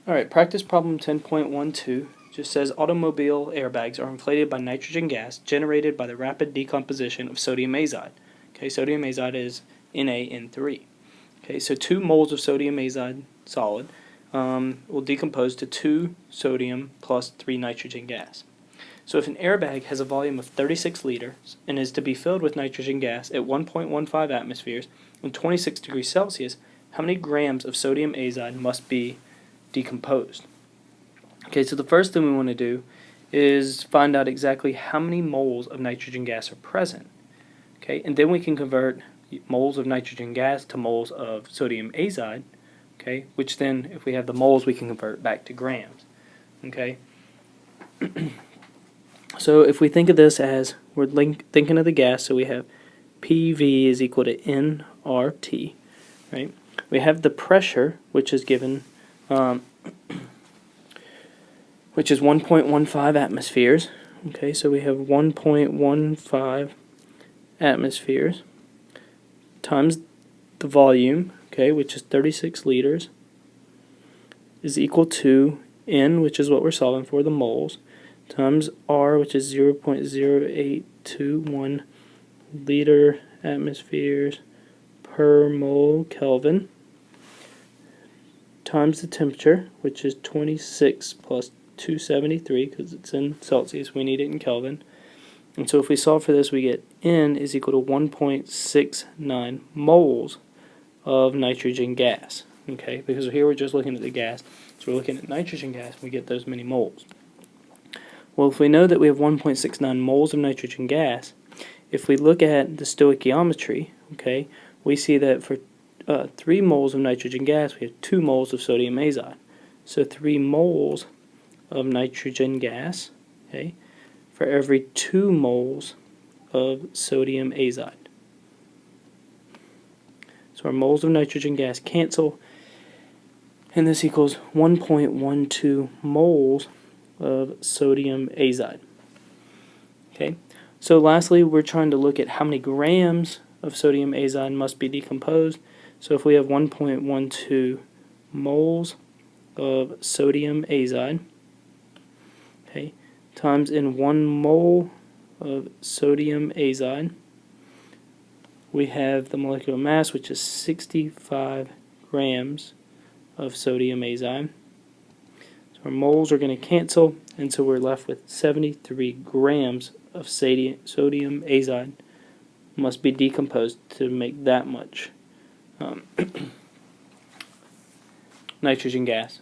Alright, practice problem 10.12 just says automobile airbags are inflated by nitrogen gas generated by the rapid decomposition of sodium azide. Okay, sodium azide is NaN3. Okay, so 2 moles of sodium azide solid will decompose to 2 sodium plus 3 nitrogen gas. So if an airbag has a volume of 36 liters and is to be filled with nitrogen gas at 1.15 atmospheres and 26 degrees Celsius, how many grams of sodium azide must be decomposed? Okay, so the first thing we want to do is find out exactly how many moles of nitrogen gas are present. Okay, and then we can convert moles of nitrogen gas to moles of sodium azide, okay, which then, if we have the moles, we can convert back to grams. Okay, so if we think of this as we're thinking of the gas, so we have PV is equal to nRT, right? We have the pressure, which is given, which is 1.15 atmospheres. Okay, so we have 1.15 atmospheres times the volume, okay, which is 36 liters, is equal to N, which is what we're solving for, the moles, times R, which is 0.0821 liter atmospheres per mole Kelvin, times the temperature, which is 26 plus 273, because it's in Celsius, we need it in Kelvin. And so if we solve for this, we get N is equal to 1.69 moles of nitrogen gas. Okay, because here we're just looking at the gas, so we're looking at nitrogen gas, we get those many moles. Well, if we know that we have 1.69 moles of nitrogen gas, if we look at the stoichiometry, okay, we see that for 3 moles of nitrogen gas, we have 2 moles of sodium azide. So 3 moles of nitrogen gas, okay, for every 2 moles of sodium azide. So our moles of nitrogen gas cancel, and this equals 1.12 moles of sodium azide. Okay, so lastly, we're trying to look at how many grams of sodium azide must be decomposed. So if we have 1.12 moles of sodium azide, okay, times in 1 mole of sodium azide, we have the molecular mass, which is 65 grams of sodium azide. So our moles are going to cancel, and so we're left with 73 grams of sodium azide must be decomposed to make that much nitrogen gas.